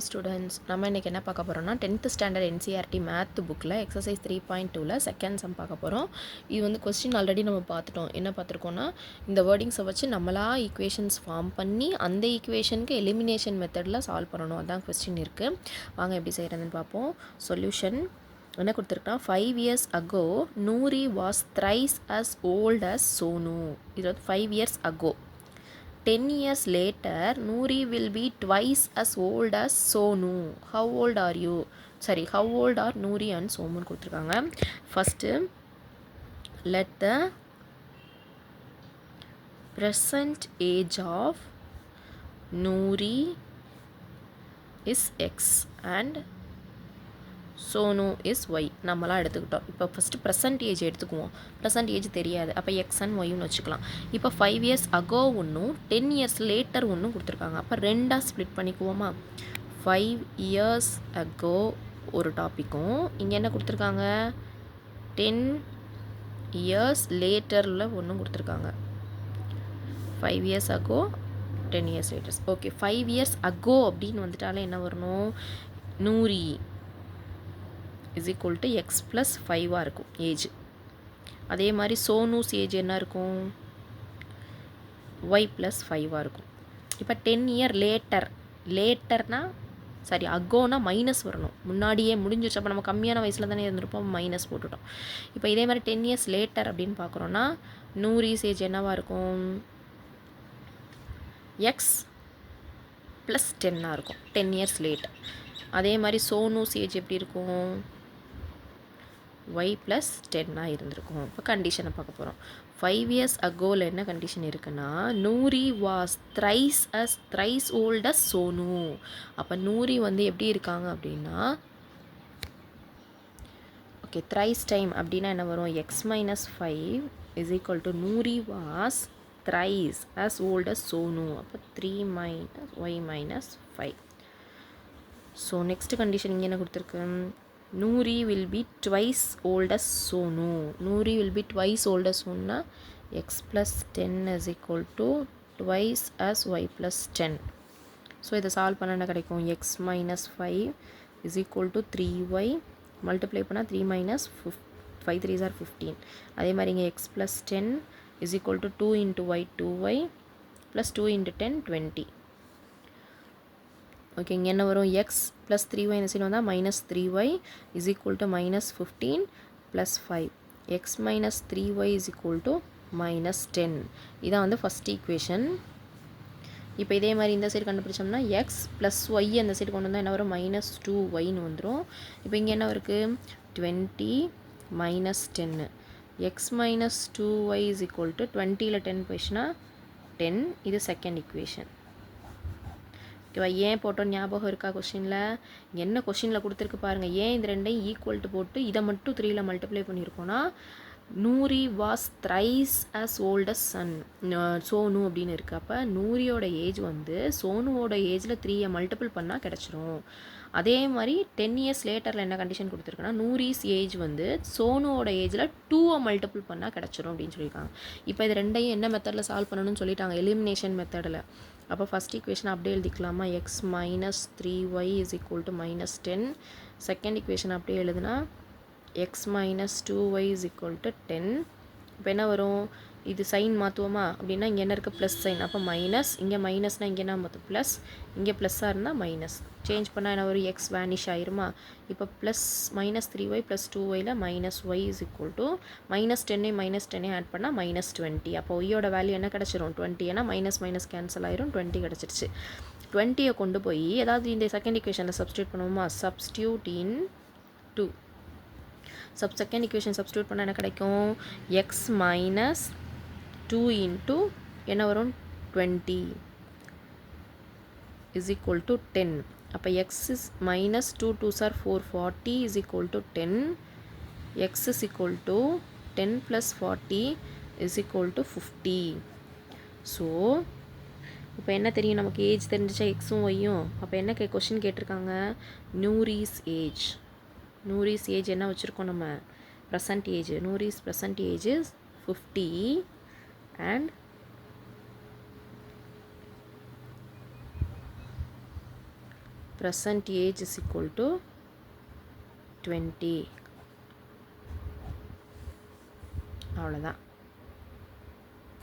Students நம்ம இன்றைக்கி என்ன பார்க்க போகிறோம்னா 10th ஸ்டாண்டர்ட் என்சிஆர்டி மேத் புக்கில் எக்ஸசைஸ் 3.2ல் செகண்ட் சம் பார்க்க போகிறோம். இது வந்து கொஸ்டின் ஆல்ரெடி நம்ம பார்த்துட்டோம். என்ன பார்த்துருக்கோன்னா இந்த வேர்டிங்ஸை வச்சு நம்மளா ஈக்குவேஷன்ஸ் ஃபார்ம் பண்ணி அந்த ஈக்குவேஷனுக்கு எலிமினேஷன் மெத்தடில் சால்வ் பண்ணணும். அதான் கொஸ்டின் இருக்குது. வாங்க எப்படி செய்கிறதுன்னு பார்ப்போம். சொல்யூஷன் என்ன கொடுத்துருக்குன்னா 5 years ago Noori was thrice as old as Sonu. இது வந்து 5 years ago. 10 years later, Noori will be twice as old as Sonu. How old are you? How old are Noori and Sonu கொடுத்துருக்காங்க. First, let the present age of Noori is X and Sonu is Y நம்மளாம் எடுத்துக்கிட்டோம். இப்போ first present age எடுத்துக்குவோம். Present age தெரியாது, அப்போ X and ஒய்னு வச்சுக்கலாம். இப்போ 5 years ago ஒன்றும் 10 years லேட்டர் ஒன்றும் கொடுத்துருக்காங்க. அப்போ ரெண்டாக ஸ்ப்ளிட் பண்ணிக்குவோமா. 5 years அகோ ஒரு டாப்பிக்கும், இங்கே என்ன கொடுத்துருக்காங்க 10 years லேட்டரில் ஒன்றும் கொடுத்துருக்காங்க. 5 years ago 10 years letters. Okay, 5 years ago அப்படின்னு வந்துட்டாலே என்ன வரணும், Nouri is equal to X plus 5 இருக்கும் ஏஜ். அதே மாதிரி சோனூஸ் ஏஜ் என்ன இருக்கும், ஒய் ப்ளஸ் 5 இருக்கும். இப்போ 10 year லேட்டர்னா அகோனா மைனஸ் வரணும், முன்னாடியே முடிஞ்சிருச்சு. அப்போ நம்ம கம்மியான வயசில் தானே இருந்திருப்போம், மைனஸ் போட்டுட்டோம். இப்போ இதே மாதிரி 10 years லேட்டர் அப்படின்னு பார்க்குறோன்னா நூரிஸ் ஏஜ் என்னவாக இருக்கும், எக்ஸ் ப்ளஸ் 10 இருக்கும் 10 years லேட். அதே மாதிரி சோனூஸ் ஏஜ் எப்படி இருக்கும், y ப்ளஸ் 10 இருந்திருக்கும். இப்போ கண்டிஷனை பார்க்க போகிறோம். 5 years அகோவில் என்ன கண்டிஷன் இருக்குன்னா, Noori was thrice old as Sonu. அப்போ நூரி வந்து எப்படி இருக்காங்க அப்படின்னா, ஓகே த்ரைஸ் டைம் அப்படின்னா என்ன வரும், X minus 5 is equal to Noori was thrice as old as Sonu. அப்போ 3 minus y minus 5. So next condition இங்கே என்ன கொடுத்துருக்கு, Noori will be twice old as Sonu. Noori will be twice old as Sonu. X plus 10 is equal to twice as y plus 10. So இதை solve பண்ண என்ன கிடைக்கும், x minus 5 is equal to 3y. Multiply பண்ணால் 3 minus 5 3s are 15. அதே மாதிரி இங்கே x plus 10 is equal to 2 into y 2y plus 2 into 10 20. Okay, இங்கே என்ன வரும், எக்ஸ் ப்ளஸ் 3y இந்த சைடு வந்தால் minus 3y is equal to minus 15 plus 5. X minus 3y is equal to minus 10. இதான் வந்து ஃபஸ்ட் ஈக்குவேஷன். இப்போ இதே மாதிரி இந்த சைடு கண்டுபிடிச்சோம்னா எக்ஸ் ப்ளஸ் ஒய் அந்த சைடு கொண்டு வந்தால் என்ன வரும், மைனஸ் 2yன்னு வந்துடும். இப்போ இங்கே என்ன இருக்குது 20 minus 10. X minus 2y is equal to 20ல் 10 போயிடுச்சுன்னா 10. இது செகண்ட் ஈக்குவேஷன். ஓகேவா, ஏன் போட்டோம் ஞாபகம் இருக்கா, கொஷினில் என்ன கொஷினில் கொடுத்துருக்கு பாருங்கள். ஏன் இந்த ரெண்டையும் ஈக்குவல் டு போட்டு இதை மட்டும் 3ல் மல்டிப்ளை பண்ணியிருக்கோன்னா, Noori was thrice as old as Sonu அப்படின்னு இருக்குது. அப்போ நூரியோட ஏஜ் வந்து சோனுவோட ஏஜில் 3யை மல்டிபிள் பண்ணால் கிடச்சிரும். அதே மாதிரி 10 years லேட்டரில் என்ன கண்டிஷன் கொடுத்துருக்குன்னா, நூரிஸ் ஏஜ் வந்து சோனுவோட ஏஜில் 2வை மல்டிபிள் பண்ணால் கிடச்சிரும் அப்படின்னு சொல்லியிருக்காங்க. இப்போ இது ரெண்டையும் என்ன மெத்தடில் சால்வ் பண்ணணும்னு சொல்லிட்டாங்க, எலிமினேஷன் மெத்தடில். அப்போ ஃபஸ்ட் ஈக்குவேஷன் அப்படியே எழுதிக்கலாமா, x minus 3y is equal to minus 10. Second equation அப்படியே எழுதுனா x minus 2y is equal to 10. இப்போ என்ன வரும், இது சைன் மாற்றுவோமா அப்படின்னா இங்கே என்ன இருக்குது ப்ளஸ் சைன், அப்போ மைனஸ், இங்கே மைனஸ்னால் இங்கே என்ன மாற்றும் ப்ளஸ், இங்கே ப்ளஸ்ஸாக இருந்தால் மைனஸ். சேஞ்ச் பண்ணால் என்ன வரும், எக்ஸ் வேனிஷ் ஆயிருமா. இப்போ ப்ளஸ் மைனஸ் 3y ப்ளஸ் 2yல minus y is equal to minus 10 add பண்ணால் மைனஸ் 20. அப்போ ஒய்யோட வேல்யூ என்ன கிடச்சிரும் 20. ஏன்னா மைனஸ் மைனஸ் கேன்சல் ஆயிரும், 20 கிடச்சிருச்சு. 20யை கொண்டு போய் ஏதாவது இந்த செகண்ட் ஈக்குவேஷனில் சப்ஸ்டியூட் பண்ணுவோமா, சப்ஸ்டியூட் இன் 2. செகண்ட் ஈக்குவேஷன் சப்ஸ்டியூட் பண்ணால் என்ன கிடைக்கும், எக்ஸ் மைனஸ் 2 இன்ட்டு என்ன வரும் 20 இஸ் ஈக்குவல் டு 10. அப்போ X is minus 2 2s are 4 40 is equal to 10. X is equal to 10 plus 40 is equal to 50. So இப்போ என்ன தெரியும், நமக்கு ஏஜ் தெரிஞ்சிச்சா எக்ஸும் ஒய்யும். அப்போ என்ன கொஷின் கேட்டிருக்காங்க, நூரிஸ் ஏஜ் என்ன வச்சுருக்கோம் நம்ம, present age. Noori's present age is 50 and present age is equal to 20. அவ்வளோதான்.